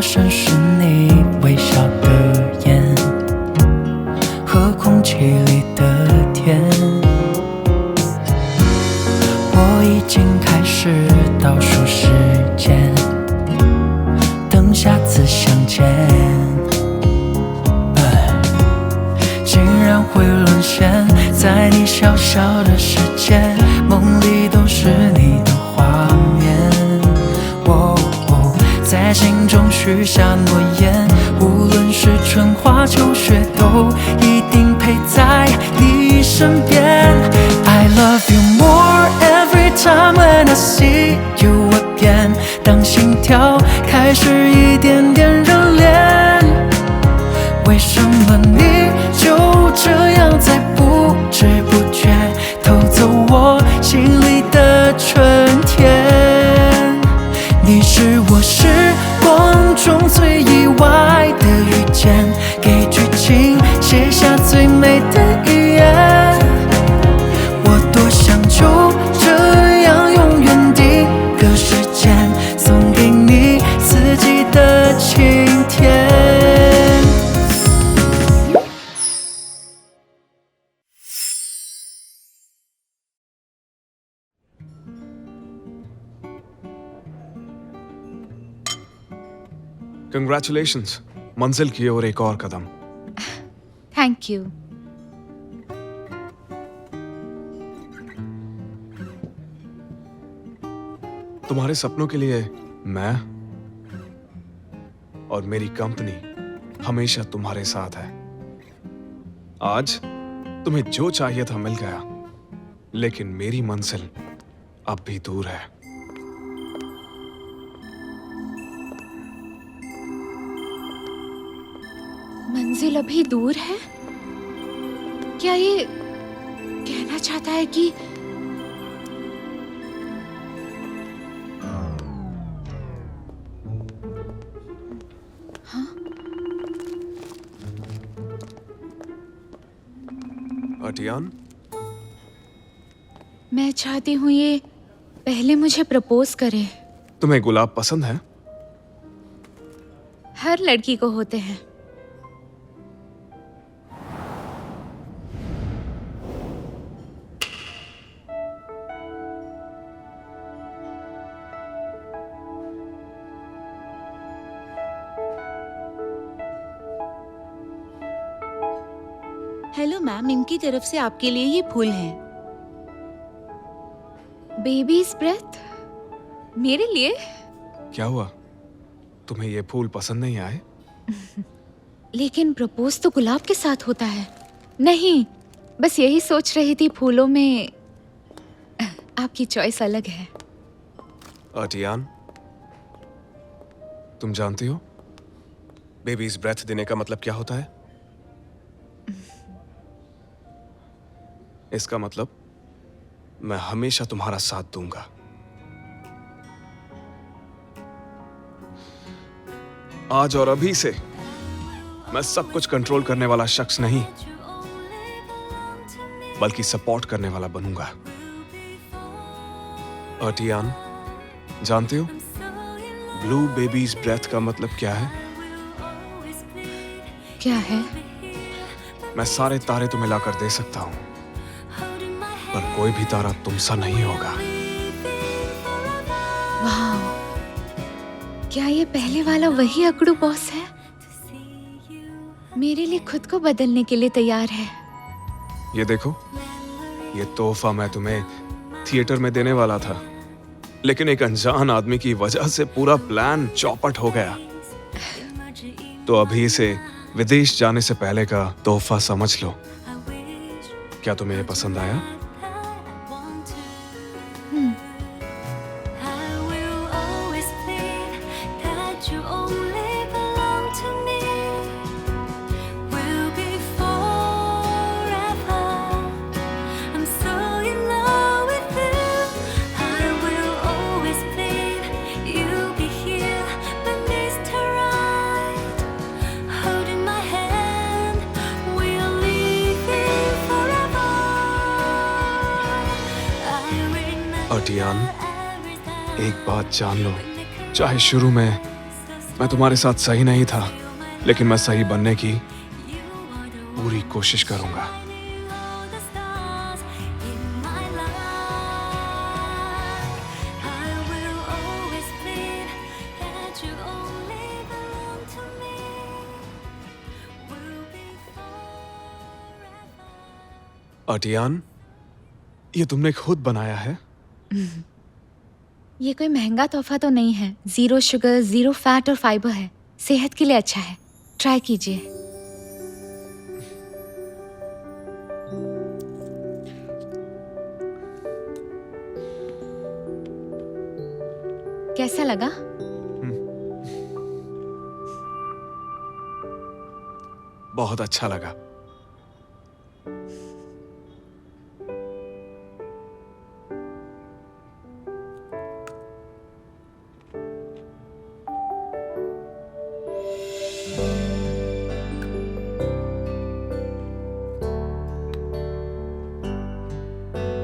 我深是你微笑的眼和空气里的甜。我已经开始倒数时间，等下次相见。竟然会沦陷在你小小的世界，梦里都是你的画面。在心中许下诺言，无论是春花秋雪，都一定陪在你身边。I love you more every time when I see you again。当心跳开始一点点热恋，为什么你就这样在不知不觉偷走我心里的春天？你是我时光中最意外的遇见，给剧情写下最美的语言。我多想就这样永远定格时间，送给你四季的晴天。Congratulations, मंजिल की ओर एक और कदम। Thank you. तुम्हारे सपनों के लिए मैं और मेरी कंपनी हमेशा तुम्हारे साथ है। आज तुम्हें जो चाहिए था मिल गया, लेकिन मेरी मंजिल अब भी दूर है। मंजिल अभी दूर है? क्या ये कहना चाहता है कि अटियान, मैं चाहती हूँ ये पहले मुझे प्रपोज करे। तुम्हें गुलाब पसंद है? हर लड़की को होते हैं। हेलो मैम, इनकी तरफ से आपके लिए ये फूल हैं। Baby's breath? मेरे लिए? क्या हुआ, तुम्हें ये फूल पसंद नहीं आए? लेकिन प्रपोज तो गुलाब के साथ होता है। नहीं, बस यही सोच रही थी, फूलों में आपकी चॉइस अलग है। अटियान, तुम जानती हो बेबीज ब्रेथ देने का मतलब क्या होता है? इसका मतलब मैं हमेशा तुम्हारा साथ दूंगा। आज और अभी से मैं सब कुछ कंट्रोल करने वाला शख्स नहीं, बल्कि सपोर्ट करने वाला बनूंगा। अटियान, जानते हो ब्लू बेबीज ब्रेथ का मतलब क्या है? क्या है? मैं सारे तारे तुम्हें लाकर दे सकता हूं, पर कोई भी तारा तुमसा नहीं होगा। वाह, क्या ये पहले वाला वही अकड़ू बॉस है? मेरे लिए खुद को बदलने के लिए तैयार है। ये देखो, ये तोहफा मैं तुम्हें थिएटर में देने वाला था, लेकिन एक अनजान आदमी की वजह से पूरा प्लान चौपट हो गया। तो अभी इसे विदेश जाने से पहले का तोहफा समझ लो। क्या तुम्हें ये पसंद आया? अटियान, एक बात जान लो, चाहे शुरू में मैं तुम्हारे साथ सही नहीं था, लेकिन मैं सही बनने की पूरी कोशिश करूंगा। अटियान, ये तुमने खुद बनाया है? ये कोई महंगा तोहफा तो नहीं है। 0 शुगर, 0 फैट और फाइबर है। सेहत के लिए अच्छा है, ट्राई कीजिए। कैसा लगा? बहुत अच्छा लगा।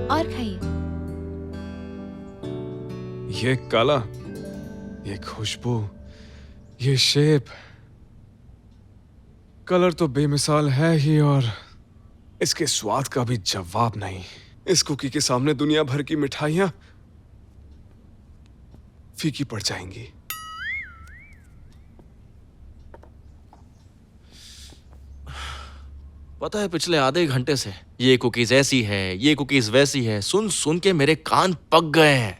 और खाइए। ये काला, ये खुशबू, ये शेप, कलर तो बेमिसाल है ही, और इसके स्वाद का भी जवाब नहीं। इस कुकी के सामने दुनिया भर की मिठाइयां फीकी पड़ जाएंगी। पता है, पिछले आधे घंटे से ये कुकीज ऐसी है, ये कुकीज वैसी है, सुन सुन के मेरे कान पक गए हैं।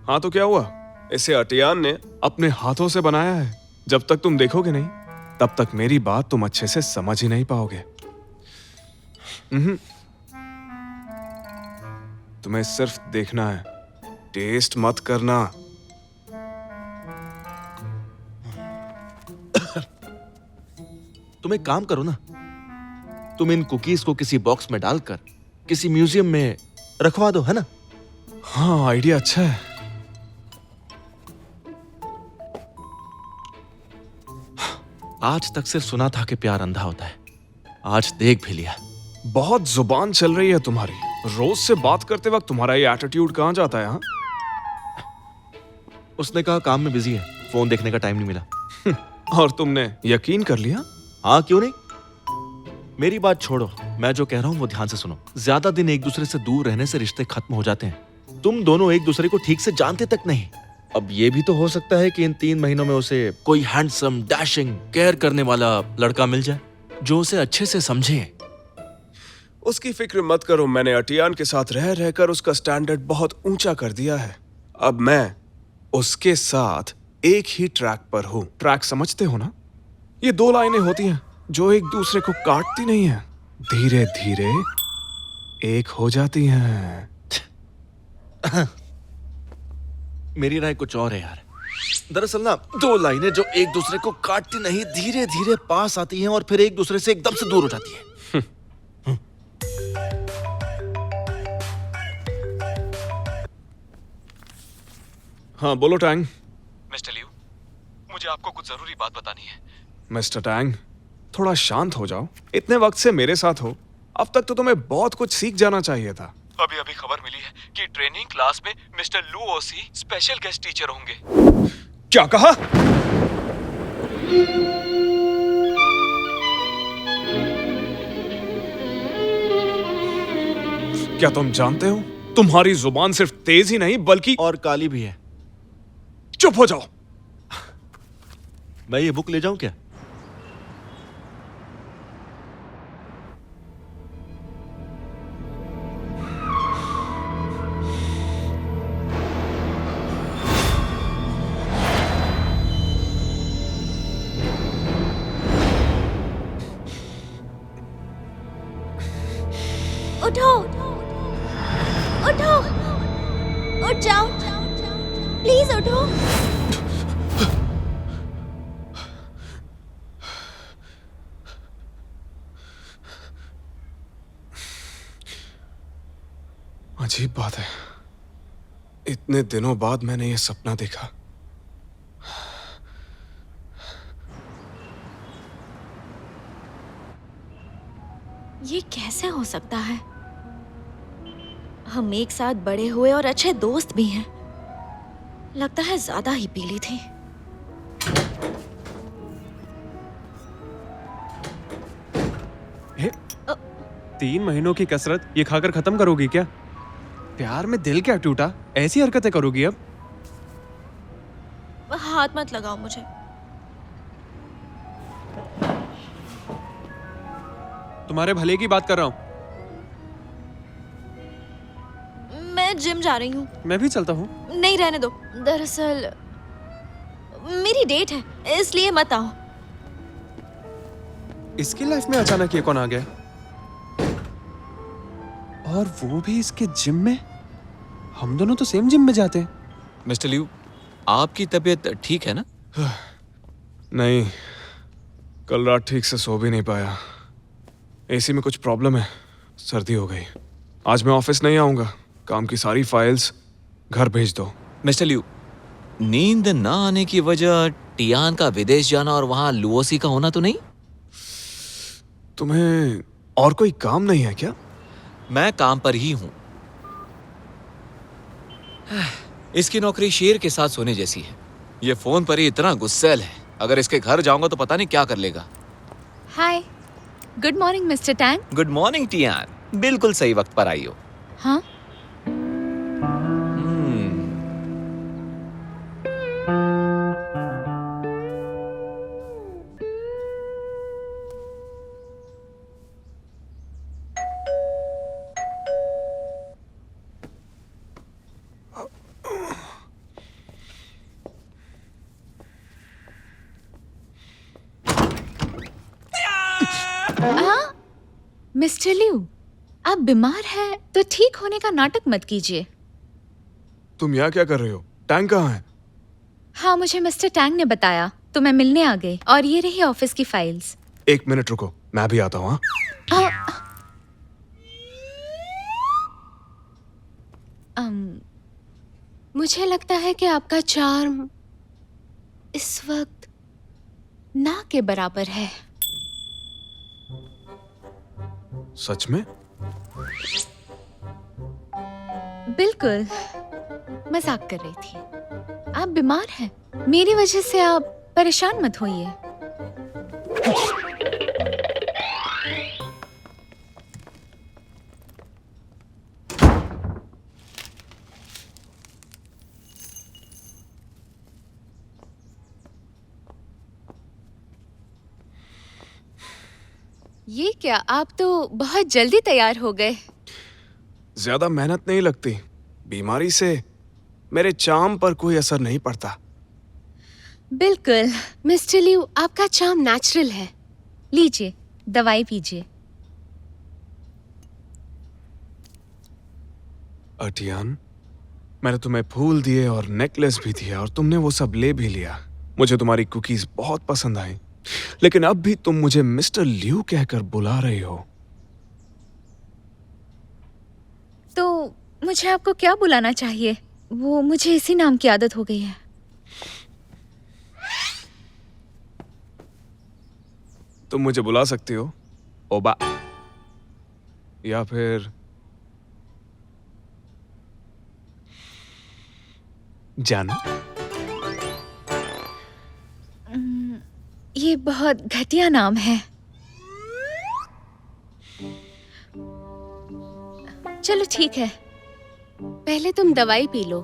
हाँ तो क्या हुआ? इसे अटियान ने अपने हाथों से बनाया है। जब तक तुम देखोगे नहीं, तब तक मेरी बात तुम अच्छे से समझ ही नहीं पाओगे। तुम्हें सिर्फ देखना है, टेस्ट मत करना। तुम एक काम करो ना, तुम इन कुकीज को किसी बॉक्स में डालकर किसी म्यूजियम में रखवा दो, है ना? हाँ, आइडिया अच्छा है। आज तक सिर्फ सुना था कि प्यार अंधा होता है, आज देख भी लिया। बहुत जुबान चल रही है तुम्हारी। रोज से बात करते वक्त तुम्हारा ये एटीट्यूड कहाँ जाता है? हाँ, उसने कहा काम में बिजी है, फोन देखने का टाइम नहीं मिला। और तुमने यकीन कर लिया? हाँ, क्यों नहीं। मेरी बात छोड़ो, मैं जो कह रहा हूँ वो ध्यान से सुनो। ज्यादा दिन एक दूसरे से दूर रहने से रिश्ते खत्म हो जाते हैं। तुम दोनों एक दूसरे को ठीक से जानते तक नहीं। अब ये भी तो हो सकता है कि इन 3 महीनों में उसे कोई हैंडसम, डैशिंग, केयर करने वाला लड़का मिल जाए जो उसे अच्छे से समझे। उसकी फिक्र मत करो, मैंने अटियान के साथ रह रहकर उसका स्टैंडर्ड बहुत ऊंचा कर दिया है। अब मैं उसके साथ एक ही ट्रैक पर हूँ। ट्रैक समझते हो ना? ये 2 लाइनें होती हैं जो एक दूसरे को काटती नहीं है, धीरे धीरे एक हो जाती हैं। मेरी राय कुछ और है यार। दरअसल ना, 2 लाइनें जो एक दूसरे को काटती नहीं, धीरे धीरे पास आती हैं और फिर एक दूसरे से एकदम से दूर हो जाती है। हाँ बोलो टैंग। मिस्टर लियू, मुझे आपको कुछ जरूरी बात बतानी है। मिस्टर टैंग, थोड़ा शांत हो जाओ। इतने वक्त से मेरे साथ हो, अब तक तो तुम्हें बहुत कुछ सीख जाना चाहिए था। अभी अभी खबर मिली है कि ट्रेनिंग क्लास में मिस्टर लू ओसी स्पेशल गेस्ट टीचर होंगे। क्या कहा? क्या तुम जानते हो, तुम्हारी जुबान सिर्फ तेज ही नहीं बल्कि और काली भी है। चुप हो जाओ। मैं ये बुक ले जाऊं क्या? उठो, उठो, उठ जाओ, प्लीज उठो। अजीब बात है, इतने दिनों बाद मैंने ये सपना देखा। ये कैसे हो सकता है? हम एक साथ बड़े हुए और अच्छे दोस्त भी हैं। लगता है ज्यादा ही पीली थी। 3 महीनों की कसरत ये खाकर खत्म करोगी क्या? प्यार में दिल क्या टूटा, ऐसी हरकतें करोगी अब? हाथ मत लगाओ मुझे। तुम्हारे भले की बात कर रहा हूँ। मैं जिम जा रही हूँ। मैं भी चलता हूँ। नहीं, रहने दो। दरअसल मेरी डेट है, इसलिए मत आओ। इसकी लाइफ में अचानक ये कौन आ गया? और वो भी इसके जिम में? हम दोनों तो सेम जिम में जाते हैं। मिस्टर लिू, आपकी तबीयत ठीक है ना? नहीं, कल रात ठीक से सो भी नहीं पाया। एसी में कुछ प्रॉब्लम है, सर्दी हो गई। आज मैं ऑफिस नहीं आऊंगा। काम की सारी फाइल्स घर भेज दो। मिस्टर लिू, नींद ना आने की वजह टियान का विदेश जाना और वहां लुओसी का होना तो नहीं? तुम्हें और कोई काम नहीं है क्या? मैं काम पर ही हूं। इसकी नौकरी शेर के साथ सोने जैसी है। ये फोन पर ही इतना गुस्सैल है, अगर इसके घर जाऊंगा तो पता नहीं क्या कर लेगा। Hi, good morning mister Tang. Good morning Tian, बिल्कुल सही वक्त पर आई हो। हाँ, मिस्टर लिू, आप बीमार हैं तो ठीक होने का नाटक मत कीजिए। तुम यहाँ क्या कर रहे हो? टैंक कहाँ है? हाँ, मुझे मिस्टर टैंग ने बताया तो मैं मिलने आ गई। और ये रही ऑफिस की फाइल्स। 1 मिनट रुको, मैं भी आता हूँ। हाँ? मुझे लगता है कि आपका चार्म इस वक्त ना के बराबर है। सच में? बिल्कुल, मजाक कर रही थी। आप बीमार हैं, मेरी वजह से आप परेशान मत होइए। ये क्या, आप तो बहुत जल्दी तैयार हो गए। ज्यादा मेहनत नहीं लगती। बीमारी से मेरे चार्म पर कोई असर नहीं पड़ता। बिल्कुल मिस्टर लिू, आपका चार्म नेचुरल है। लीजिए, दवाई पीजिए। अटियान, मैंने तुम्हें फूल दिए और नेकलेस भी दिया और तुमने वो सब ले भी लिया। मुझे तुम्हारी कुकीज बहुत पसंद आई, लेकिन अब भी तुम मुझे मिस्टर लिू कहकर बुला रही हो। तो मुझे आपको क्या बुलाना चाहिए? वो मुझे इसी नाम की आदत हो गई है। तुम मुझे बुला सकती हो ओबा, या फिर जानू। ये बहुत घटिया नाम है। चलो ठीक है, पहले तुम दवाई पी लो।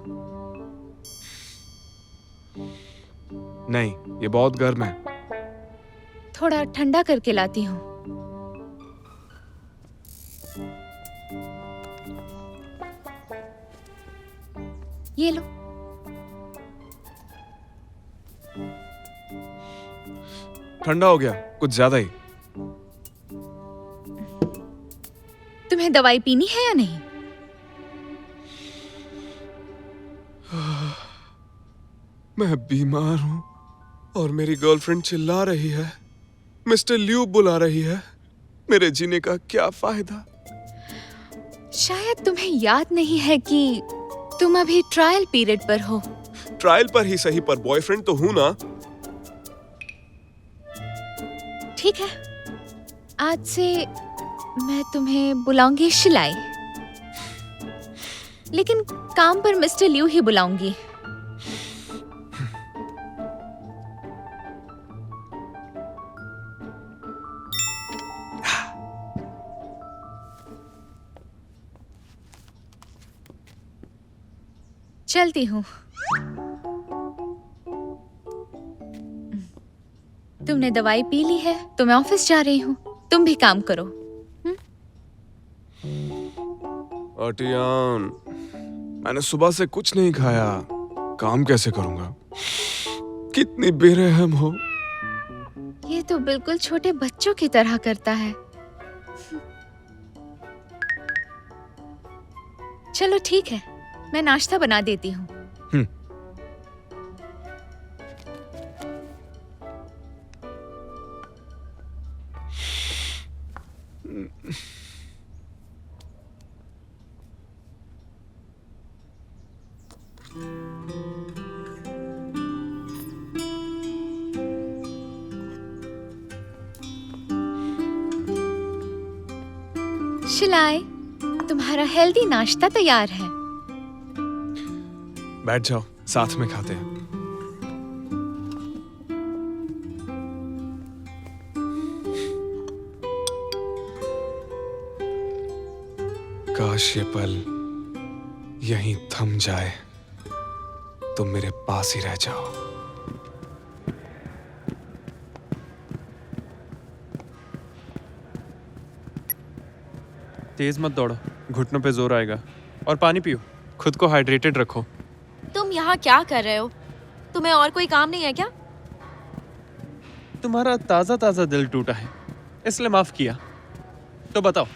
नहीं, ये बहुत गर्म है। थोड़ा ठंडा करके लाती हूँ। ये लो। ठंडा हो गया कुछ ज्यादा ही। तुम्हें दवाई पीनी है या नहीं? मैं बीमार हूं और मेरी गर्लफ्रेंड चिल्ला रही है, मिस्टर लिू बुला रही है। मेरे जीने का क्या फायदा? शायद तुम्हें याद नहीं है कि तुम अभी ट्रायल पीरियड पर हो। ट्रायल पर ही सही, पर बॉयफ्रेंड तो हूं ना। ठीक है, आज से मैं तुम्हें बुलाऊंगी शिलाई, लेकिन काम पर मिस्टर लिू ही बुलाऊंगी। चलती हूँ। तुमने दवाई पी ली है तो मैं ऑफिस जा रही हूँ। तुम भी काम करो। आर्टियन, मैंने सुबह से कुछ नहीं खाया, काम कैसे करूंगा? कितनी बेरहम हो। ये तो बिल्कुल छोटे बच्चों की तरह करता है। चलो ठीक है, मैं नाश्ता बना देती हूँ। शिलाई, तुम्हारा हेल्दी नाश्ता तैयार है। बैठ जाओ, साथ में खाते हैं। काश ये पल यहीं थम जाए, तुम मेरे पास ही रह जाओ। तेज मत दौड़ो, घुटनों पे जोर आएगा। और पानी पियो, खुद को हाइड्रेटेड रखो। तुम यहाँ क्या कर रहे हो? तुम्हें और कोई काम नहीं है क्या? तुम्हारा ताजा ताजा दिल टूटा है, इसलिए माफ किया। तो बताओ,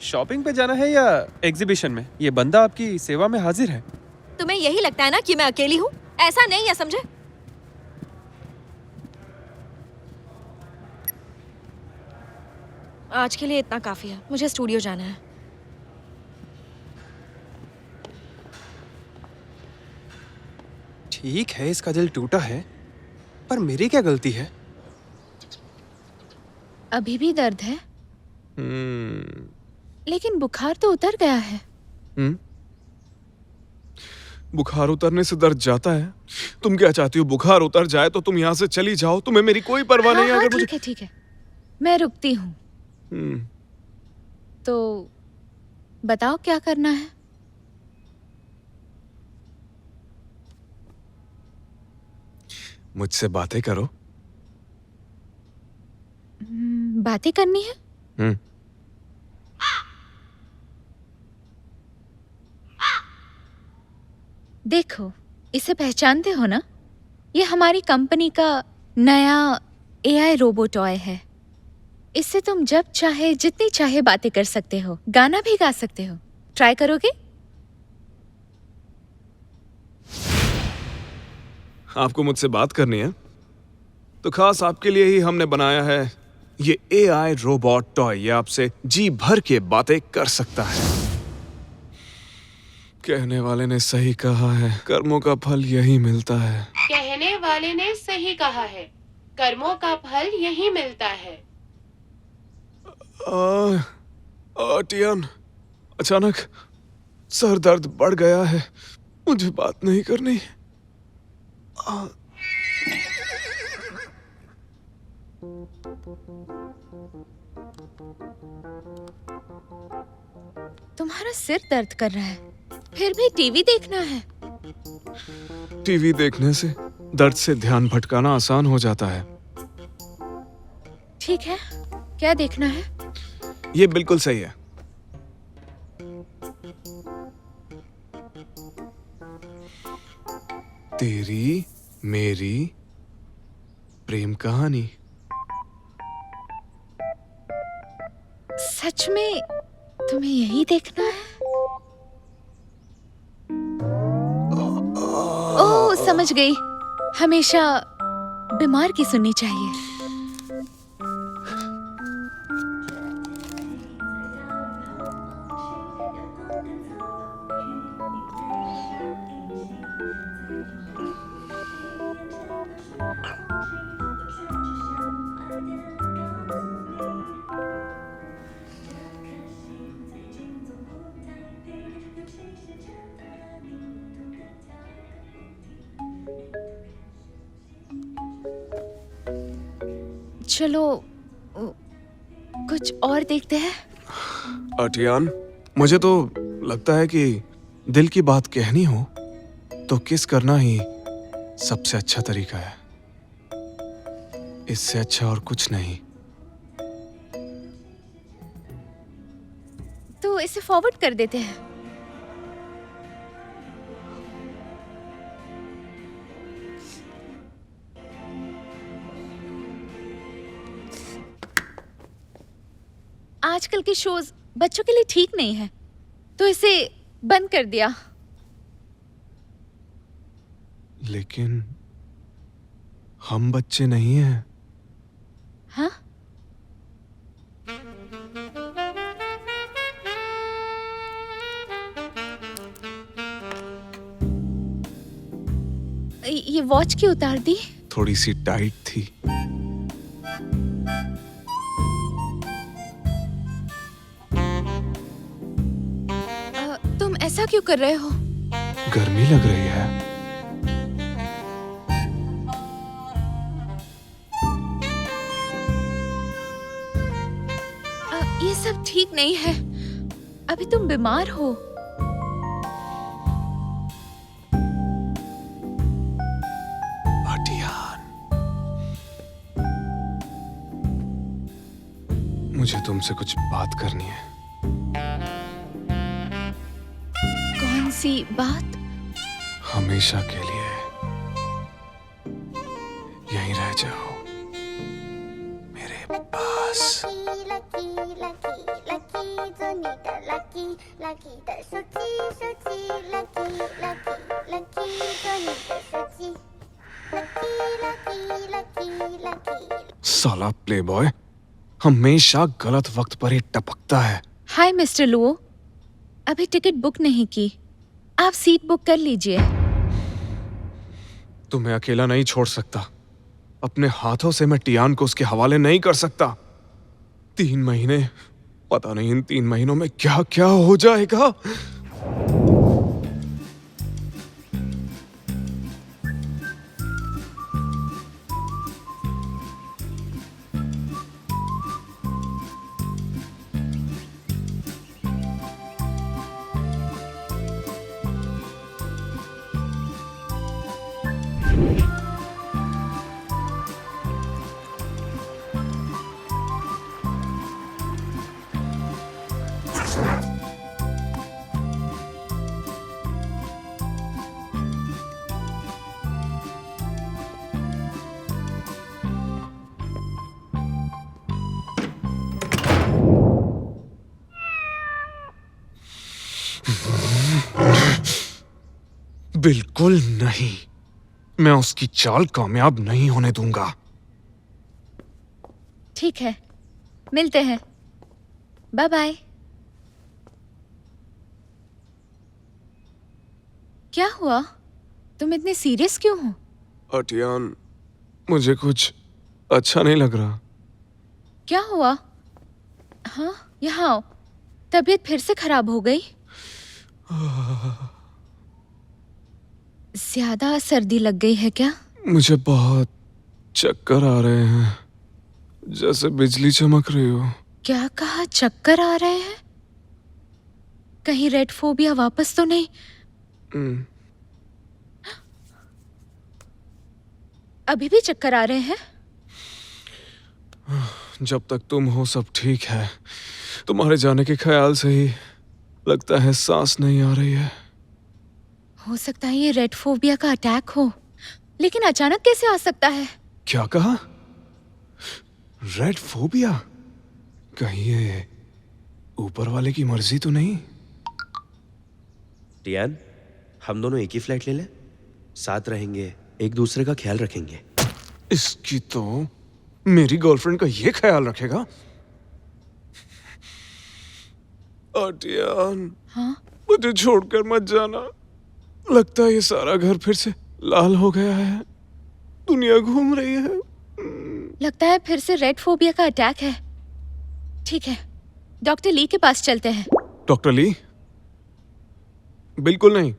शॉपिंग पे जाना है या एग्जीबिशन में? ये बंदा आपकी सेवा में हाजिर है। तुम्हें यही लगता है ना कि मैं अकेली हूँ? ऐसा नहीं है, समझे? आज के लिए इतना काफी है, मुझे स्टूडियो जाना है। ठीक है, इसका दिल टूटा है, पर मेरी क्या गलती है? अभी भी दर्द है, लेकिन बुखार तो उतर गया है। बुखार उतरने से दर्द जाता है? तुम क्या चाहती हो, बुखार उतर जाए तो तुम यहाँ से चली जाओ? तुम्हें मेरी कोई परवाह नहीं है? अगर मुझे ठीक है, मैं रुकती हूँ। तो बताओ क्या करना है? मुझसे बातें करो। बातें करनी है? देखो, इसे पहचानते हो ना? ये हमारी कंपनी का नया AI रोबो टॉय है। इससे तुम जब चाहे जितनी चाहे बातें कर सकते हो, गाना भी गा सकते हो। ट्राई करोगे? आपको मुझसे बात करनी है? तो खास आपके लिए ही हमने बनाया है ये AI रोबोट टॉय। ये आपसे जी भर के बातें कर सकता है। कहने वाले ने सही कहा है, कर्मों का फल यही मिलता है। कहने वाले ने सही कहा है, कर्मों का फल यही मिलता है। आर्टियन, अचानक सर दर्द बढ़ गया है, मुझे बात नहीं करनी। तुम्हारा सिर दर्द कर रहा है, फिर भी टीवी देखना है। टीवी देखने से दर्द से ध्यान भटकाना आसान हो जाता है। ठीक है, क्या देखना है? ये बिल्कुल सही है। तेरी मेरी प्रेम कहानी। सच में तुम्हें यही देखना है? ओह, समझ गई। हमेशा बीमार की सुननी चाहिए। चलो कुछ और देखते हैं। आर्टियन, मुझे तो लगता है कि दिल की बात कहनी हो तो किस करना ही सबसे अच्छा तरीका है। इससे अच्छा और कुछ नहीं। तो इसे फॉरवर्ड कर देते हैं। आजकल के शोज बच्चों के लिए ठीक नहीं है, तो इसे बंद कर दिया। लेकिन हम बच्चे नहीं हैं। हाँ? ये वॉच क्यों उतार दी? थोड़ी सी टाइट थी। तुम ऐसा क्यों कर रहे हो? गर्मी लग रही है। ये सब ठीक नहीं है। अभी तुम बीमार हो। अटियान, मुझे तुमसे कुछ बात करनी है। कौन सी बात? हमेशा के लिए यहीं रह जाओ मेरे पास। साला प्लेबॉय हमेशा गलत वक्त पर ही टपकता है। हाय मिस्टर लुओ, अभी टिकट बुक नहीं की। आप सीट बुक कर लीजिए। तुम्हें अकेला नहीं छोड़ सकता। अपने हाथों से मैं टियान को उसके हवाले नहीं कर सकता। 3 महीने, पता नहीं इन 3 महीनों में क्या क्या हो जाएगा। बिल्कुल नहीं, मैं उसकी चाल कामयाब नहीं होने दूंगा। ठीक है, मिलते हैं। Bye bye. क्या हुआ? तुम इतने सीरियस क्यों हो? अटियान, मुझे कुछ अच्छा नहीं लग रहा। क्या हुआ? हाँ, यहाँ आओ। तबीयत फिर से खराब हो गई? ज्यादा सर्दी लग गई है क्या? मुझे बहुत चक्कर आ रहे हैं, जैसे बिजली चमक रही हो। क्या कहा? चक्कर आ रहे हैं? कहीं रेड फोबिया वापस तो नहीं? अभी भी चक्कर आ रहे हैं? जब तक तुम हो सब ठीक है। तुम्हारे जाने के ख्याल से ही लगता है सांस नहीं आ रही है। हो सकता है ये रेड फोबिया का अटैक हो, लेकिन अचानक कैसे आ सकता है? क्या कहा? Red phobia? कहीं ये ऊपर वाले की मर्जी तो नहीं? टियान, हम दोनों एक ही फ्लैट ले लें, साथ रहेंगे, एक दूसरे का ख्याल रखेंगे। इसकी तो मेरी गर्लफ्रेंड का ये ख्याल रखेगा? टियान, हाँ? मुझे छोड़कर मत जाना। लगता है ये सारा घर फिर से लाल हो गया है। दुनिया घूम रही है। लगता है फिर से रेड फोबिया का अटैक है। ठीक है, डॉक्टर ली के पास चलते हैं। Doctor Li? बिल्कुल नहीं,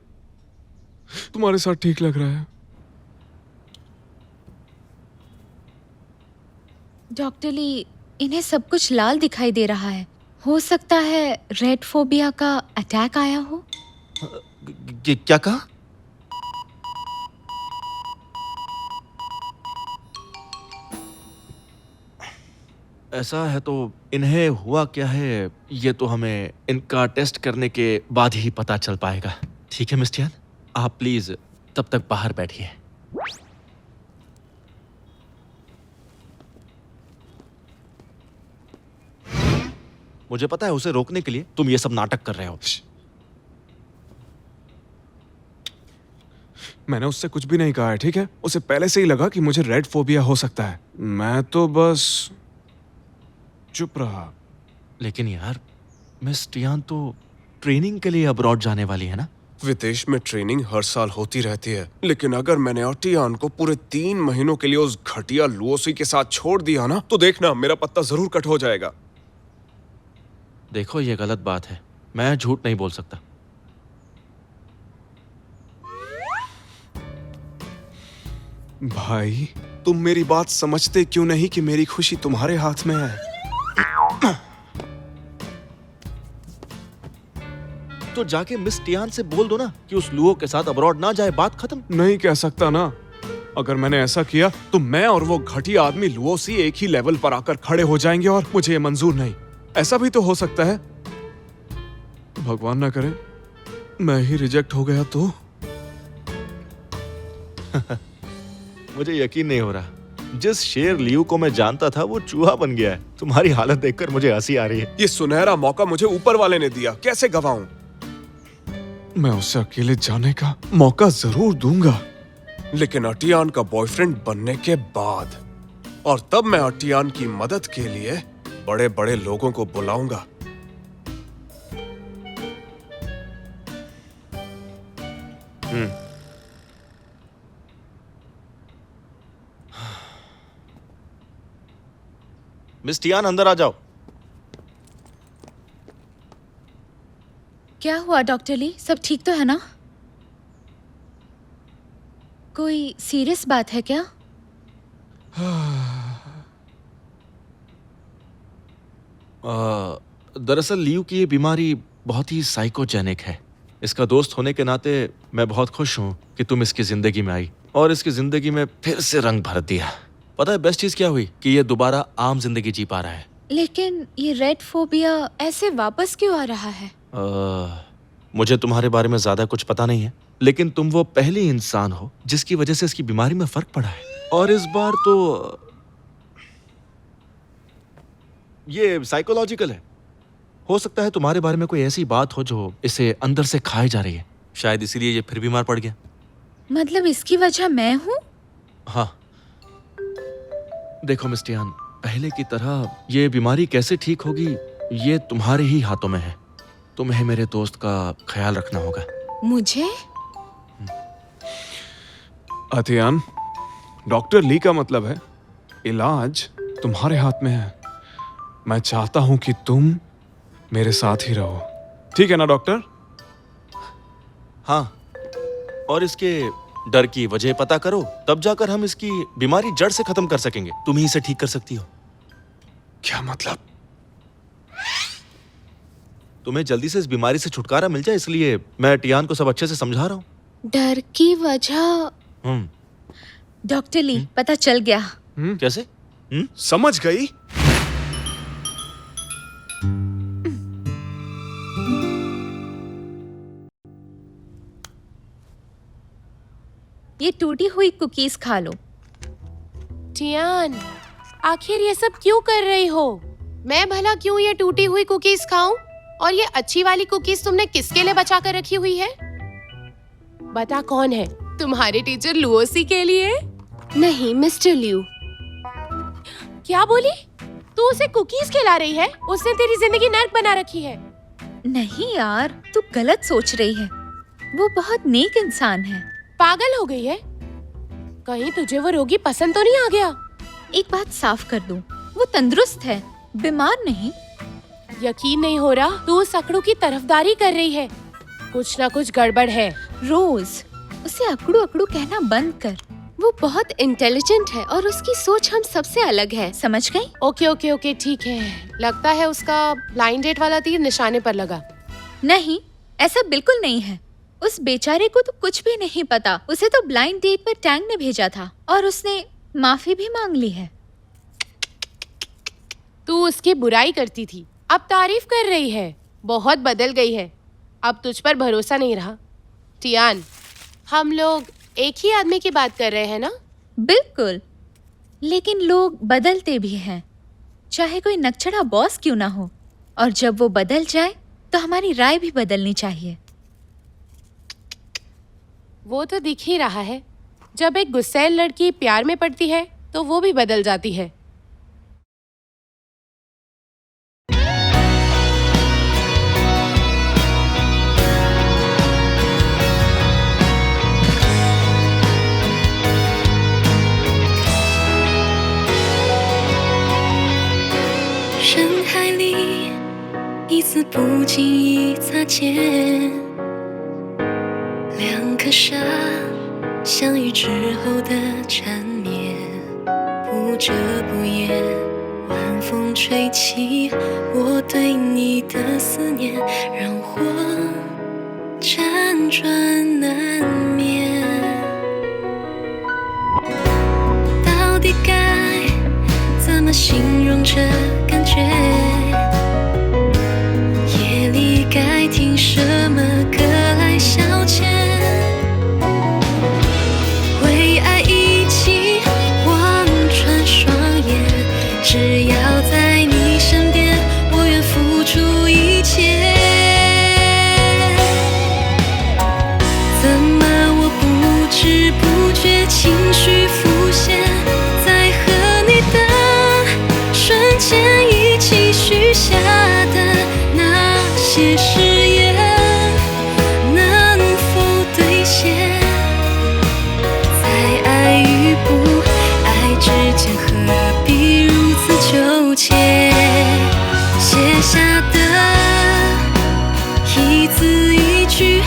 तुम्हारे साथ ठीक लग रहा है। डॉक्टर ली, इन्हें सब कुछ लाल दिखाई दे रहा है। हो सकता है रेड फोबिया का अटैक आया हो। क्या कहा? ऐसा है तो इन्हें हुआ क्या है ये तो हमें इनका टेस्ट करने के बाद ही पता चल पाएगा। ठीक है मिस्टर यान, आप प्लीज तब तक बाहर बैठिए। मुझे पता है उसे रोकने के लिए तुम ये सब नाटक कर रहे हो। मैंने उससे कुछ भी नहीं कहा है, ठीक है? उसे पहले से ही लगा कि मुझे रेड फोबिया हो सकता है। मैं तो बस चुप रहा। लेकिन यार मिस टियान तो ट्रेनिंग के लिए अब्रॉड जाने वाली है ना? विदेश में ट्रेनिंग हर साल होती रहती है, लेकिन अगर मैंने अटियान को पूरे 3 महीनों के लिए उस घटिया लुओसी के साथ छोड़ दिया ना, तो देखना मेरा पत्ता जरूर कट हो जाएगा। देखो ये गलत बात है, मैं झूठ नहीं बोल सकता। भाई, तुम मेरी बात समझते क्यों नहीं कि मेरी खुशी तुम्हारे हाथ में है? तो जाके मिस टियान से बोल दो ना कि उस लुओ के साथ अब्रॉड ना जाए, बात खत्म। नहीं कह सकता ना। अगर मैंने ऐसा किया तो मैं और वो घटिया आदमी लुओसी एक ही लेवल पर आकर खड़े हो जाएंगे और मुझे ये मंजूर नहीं। ऐसा भी तो हो सकता है, भगवान ना करे मैं ही रिजेक्ट हो गया तो। मुझे यकीन नहीं हो रहा, जिस शेर लियू को मैं जानता था वो चूहा बन गया है। तुम्हारी हालत देखकर मुझे हंसी आ रही है। ये सुनहरा मौका मुझे ऊपर वाले ने दिया, कैसे गवाऊं? मैं उसे अकेले जाने का मौका जरूर दूंगा, लेकिन अटियान का बॉयफ्रेंड बनने के बाद, और तब मैं अटियान की मदद के लिए बड़े बड़े लोगों को बुलाऊंगा। मिस टियान अंदर आ जाओ। क्या हुआ डॉक्टर ली, सब ठीक तो है ना? कोई सीरियस बात है क्या? दरअसल लियू की ये बीमारी बहुत ही साइकोजेनिक है। इसका दोस्त होने के नाते मैं बहुत खुश हूँ कि तुम इसकी जिंदगी में आई और इसकी जिंदगी में फिर से रंग भर दिया। पता है बेस्ट चीज क्या हुई कि ये दोबारा आम जिंदगी जी पा रहा है। लेकिन ये रेड फोबिया ऐसे वापस क्यों आ रहा है? मुझे तुम्हारे बारे में ज्यादा कुछ पता नहीं है, लेकिन तुम वो पहली इंसान हो जिसकी वजह से इसकी बीमारी में फर्क पड़ा है। और इस बार तो ये साइकोलॉजिकल है। हो सकता है तुम्हारे बारे में कोई ऐसी बात हो जो इसे अंदर से खाए जा रही है, शायद इसीलिए ये फिर बीमार पड़ गया। मतलब इसकी वजह मैं हूँ? हाँ देखो मिस टियान, पहले की तरह ये बीमारी कैसे ठीक होगी ये तुम्हारे ही हाथों में है। तुम्हें मेरे दोस्त का ख्याल रखना होगा। मुझे? अतियान, डॉक्टर ली का मतलब है इलाज तुम्हारे हाथ में है। मैं चाहता हूं कि तुम मेरे साथ ही रहो, ठीक है ना डॉक्टर? हाँ, और इसके डर की वजह पता करो, तब जाकर हम इसकी बीमारी जड़ से खत्म कर सकेंगे। तुम ही इसे ठीक कर सकती हो। क्या मतलब? तुम्हें जल्दी से इस बीमारी से छुटकारा मिल जाए, इसलिए मैं टियान को सब अच्छे से समझा रहा हूँ। डर की वजह? डॉक्टर ली, पता चल गया। कैसे? समझ गई? ये टूटी हुई कुकीज खा लो। टियान, आखिर ये सब क्यों कर रही हो? मैं भला क्यों ये टूटी हुई कुकीज खाऊं? और ये अच्छी वाली कुकीज तुमने किसके लिए बचा कर रखी हुई है? बता कौन है? तुम्हारे टीचर लुओसी के लिए? नहीं मिस्टर लियू। क्या बोली? तू उसे कुकीज खिला रही है? उसने तेरी जिंदगी नर्क बना रखी है। नहीं यार, तू गलत सोच रही है। वो बहुत नेक इंसान है। पागल हो गई है? कहीं तुझे वो रोगी पसंद तो नहीं आ गया? एक बात साफ कर दूं, वो तंदुरुस्त है, बीमार नहीं। यकीन नहीं हो रहा, तू उस अकड़ू की तरफदारी कर रही है। कुछ ना कुछ गड़बड़ है। रोज उसे अकड़ू अकड़ू कहना बंद कर। वो बहुत इंटेलिजेंट है और उसकी सोच हम सबसे अलग है, समझ गई? ओके ओके ओके ठीक है। लगता है उसका ब्लाइंड डेट वाला तीर निशाने पर लगा। नहीं, ऐसा बिल्कुल नहीं है। उस बेचारे को तो कुछ भी नहीं पता। उसे तो ब्लाइंड डेट पर टैंग ने भेजा था और उसने माफी भी मांग ली है। तू उसकी बुराई करती थी, अब तारीफ कर रही है। बहुत बदल गई है, अब तुझ पर भरोसा नहीं रहा। टियान, हम लोग एक ही आदमी की बात कर रहे हैं ना? बिल्कुल, लेकिन लोग बदलते भी हैं, चाहे कोई नकचढ़ा बॉस क्यों ना हो। और जब वो बदल जाए तो हमारी राय भी बदलनी चाहिए। वो तो दिख ही रहा है, जब एक गुस्सैल लड़की प्यार में पड़ती है तो वो भी बदल जाती है।人海里一次不经意擦肩，两颗沙相遇之后的缠绵，不遮不掩，晚风吹起我对你的思念，让我辗转难眠。到底该怎么形容这感觉？夜里该听什么歌来消遣？为爱一起望穿双眼，只要在你身边，我愿付出一切。怎么我不知不觉情绪浮现，在和你的瞬间一起许下的那些誓言，能否兑现？在爱与不爱之间，何必如此纠结？写下的一字一句，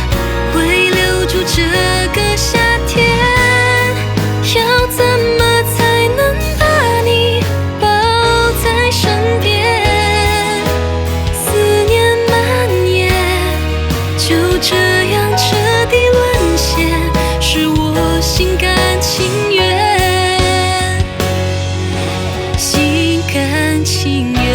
会留住这个夏天。要怎么才能把你抱在身边？思念蔓延，就这样彻底沦陷，是我心甘情愿，心甘情愿。